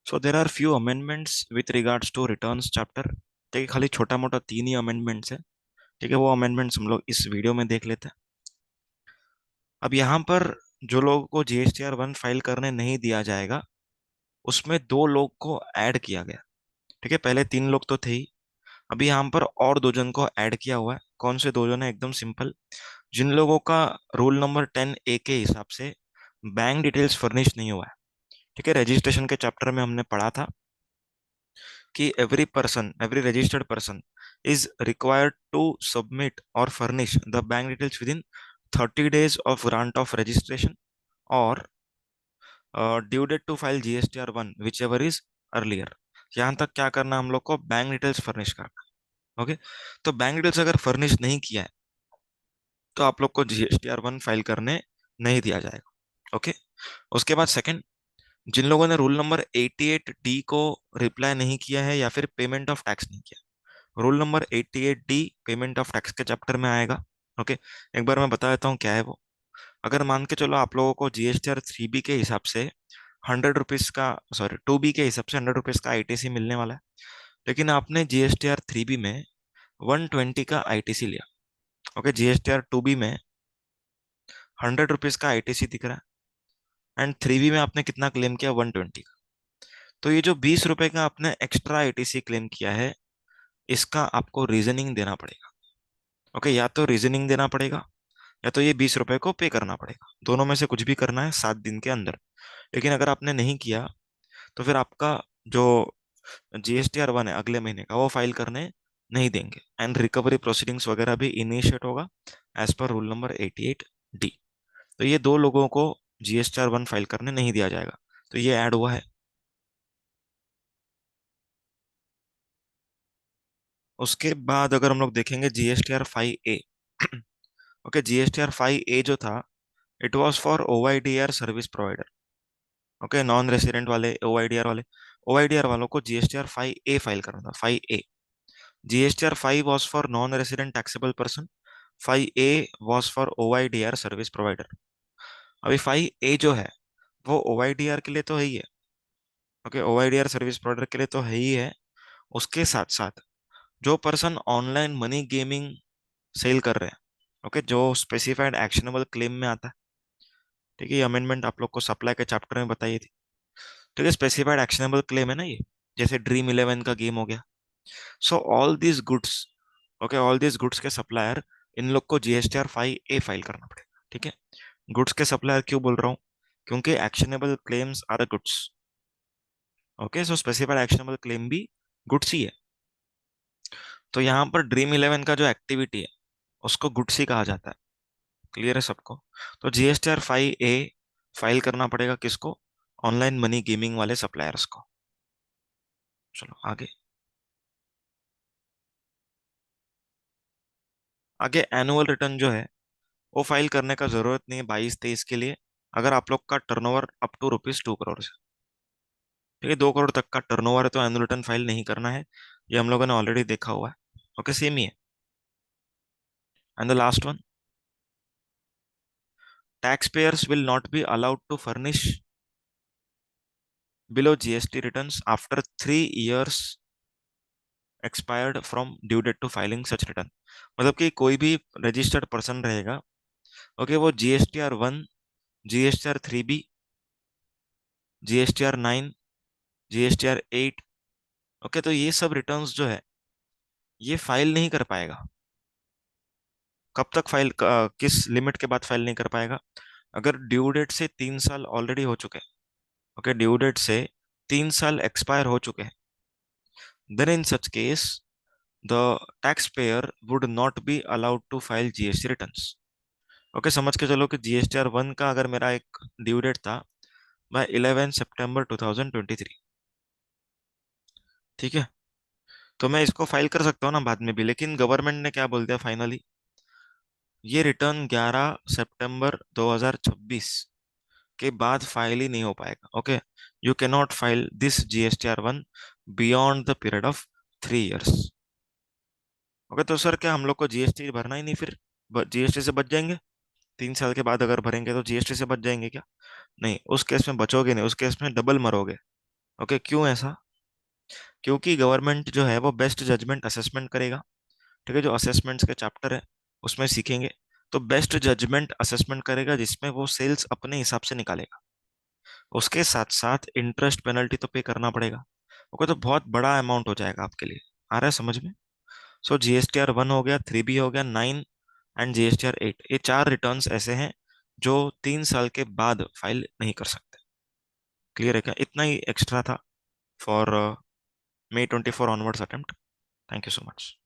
So there are few amendments with regards to returns chapter. ठीक है, खाली छोटा मोटा 3 ही अमेंडमेंट्स है। ठीक है, वो अमेंडमेंट्स हम लोग इस वीडियो में देख लेते हैं। अब यहाँ पर जो लोगों को GSTR 1 फाइल करने नहीं दिया जाएगा, उसमें 2 लोग को ऐड किया गया। ठीक है, पहले 3 लोग तो थे ही। अभी यहाँ पर और 2 जन को ऐड किया हुआ है। कौन से 2 जन है? एकदम सिंपल। जिन लोगों का रूल नंबर 10A के हिसाब से बैंक डिटेल्स फर्निश नहीं हुआ है। ठीक है, रजिस्ट्रेशन के चैप्टर में हमने पढ़ा था कि every registered person is required to submit or furnish the bank details within 30 days of grant of registration or due date to file GSTR 1 whichever is earlier। यहाँ तक क्या करना है हम लोग को? बैंक डिटेल्स फर्निश करना। ओके, तो बैंक डिटेल्स अगर फर्निश नहीं किया है तो आप लोग को GSTR 1 फाइल करने नहीं दिया जाएगा। ओके, उसके बाद सेकंड, जिन लोगों ने रूल नंबर 88D को रिप्लाई नहीं किया है या फिर पेमेंट ऑफ टैक्स नहीं किया। Rule number 88D payment of tax के चैप्टर में आएगा। ओके, एक बार मैं बता देता हूँ क्या है वो। अगर मान के चलो आप लोगों को GSTR 3B के हिसाब से 100 रुपीज का, सॉरी 2B के हिसाब से 100 रुपीज का ITC मिलने वाला है, लेकिन आपने GSTR 3B में 120 का ITC लिया। ओके, GSTR 2B में 100 रुपीज का ITC दिख रहा है एंड 3B में आपने कितना क्लेम किया? 120 का। तो ये जो 20 रुपए का आपने एक्स्ट्रा ITC क्लेम किया है, इसका आपको रीजनिंग देना पड़ेगा। ओके, या तो रीजनिंग देना पड़ेगा या तो ये 20 रुपए को पे करना पड़ेगा। दोनों में से कुछ भी करना है 7 दिन के अंदर। लेकिन अगर आपने नहीं किया तो फिर आपका जो GSTR 1 है अगले महीने का, वो फाइल करने नहीं देंगे एंड रिकवरी प्रोसीडिंग्स वगैरह भी इनिशिएट होगा as per rule number 88D। तो ये 2 लोगों को GSTR 1 फाइल करने नहीं दिया जाएगा, तो ये ऐड हुआ है। उसके बाद अगर हम लोग देखेंगे GSTR 5A। Okay, GSTR 5A जो था, it was for OIDR service provider. Okay, non resident वाले OIDR वाले, OIDR वालों को GSTR 5A फाइल करना था। 5A। GSTR 5 was for non resident taxable person. 5A was for OIDR service provider. अभी 5A जो है वो OIDR के लिए तो है ही है। ओके, OIDR सर्विस प्रोवाइडर के लिए तो है ही है। उसके साथ साथ जो person online money gaming sell कर रहे हैं, ओके, जो स्पेसिफाइड एक्शनेबल क्लेम में आता है। ठीक है, ये अमेंडमेंट आप लोग को सप्लाई के चैप्टर में बताई थी। ठीक है, स्पेसिफाइड एक्शनेबल क्लेम है ना ये, जैसे Dream11 का गेम हो गया। So all this goods, okay, all this goods के सप्लायर, इन लोग को GSTR 5A फाइल करना पड़ेगा। ठीक है, गुड्स के सप्लायर क्यों बोल रहा हूँ? क्योंकि actionable claims are a goods. Okay, so specified actionable claim भी गुड्स ही है। तो यहाँ पर Dream11 का जो एक्टिविटी है उसको गुड्स ही कहा जाता है। क्लियर है सबको? तो GSTR 5A फाइल करना पड़ेगा किसको? ऑनलाइन मनी गेमिंग वाले सप्लायर्स को। चलो आगे। आगे एनुअल रिटर्न जो है वो फाइल करने का जरूरत नहीं है 22-23 के लिए, अगर आप लोग का टर्नओवर अप टू ₹2 करोड़ से। ठीक है, 2 करोड़ तक का टर्नओवर है तो एनुअल रिटर्न फाइल नहीं करना है। ये हम लोगों ने ऑलरेडी देखा हुआ है। ओके, सेम ही है। And the last one, taxpayers will not be allowed to furnish below GST returns after 3 years expired from due date to filing such return. मतलब कि कोई भी रजिस्टर्ड पर्सन रहेगा, ओके, वो GSTR 1, GSTR 3B, GSTR 9, GSTR 8, okay, तो ये सब returns जो है ये फाइल नहीं कर पाएगा। कब तक फाइल, किस लिमिट के बाद फाइल नहीं कर पाएगा? अगर ड्यू डेट से 3 साल ऑलरेडी हो चुके हैं, ओके, ड्यू डेट से 3 साल एक्सपायर हो चुके हैं, then in such case the taxpayer would not be allowed to file GST returns. Okay, समझ के चलो कि GSTR 1 का अगर मेरा एक ड्यू डेट था बाय 11 सितंबर 2023। ठीक है, तो मैं इसको फाइल कर सकता हूँ ना बाद में भी, लेकिन गवर्नमेंट ने क्या बोल दिया फाइनली, ये रिटर्न 11 सितंबर 2026 के बाद फाइल ही नहीं हो पाएगा। Okay, you can not file this GSTR 1 beyond the period of 3 years। Okay, तो सर क्या हम लोग को GST भरना ही नहीं फिर? GST से बच जाएंगे? 3 साल के बाद अगर भरेंगे तो GST से बच जाएंगे क्या? नहीं, उस केस में बचोगे नहीं, उस केस में डबल मरोगे। ओके, क्यों ऐसा? क्योंकि गवर्नमेंट जो है वो बेस्ट जजमेंट असेसमेंट करेगा। ठीक है, जो असेसमेंट्स के चैप्टर है उसमें सीखेंगे। तो बेस्ट जजमेंट असेसमेंट करेगा जिसमें वो सेल्स अपने हिसाब से निकालेगा। उसके साथ साथ इंटरेस्ट पेनल्टी तो पे करना पड़ेगा। ओके, तो बहुत बड़ा अमाउंट हो जाएगा आपके लिए। आ रहा है समझ में? सो GSTR 1 हो गया, 3B हो गया, 9 एंड GSTR 8, ये चार रिटर्न्स ऐसे हैं जो 3 साल के बाद फाइल नहीं कर सकते। क्लियर है क्या? इतना ही एक्स्ट्रा था for May 24 onwards attempt. Thank you so much.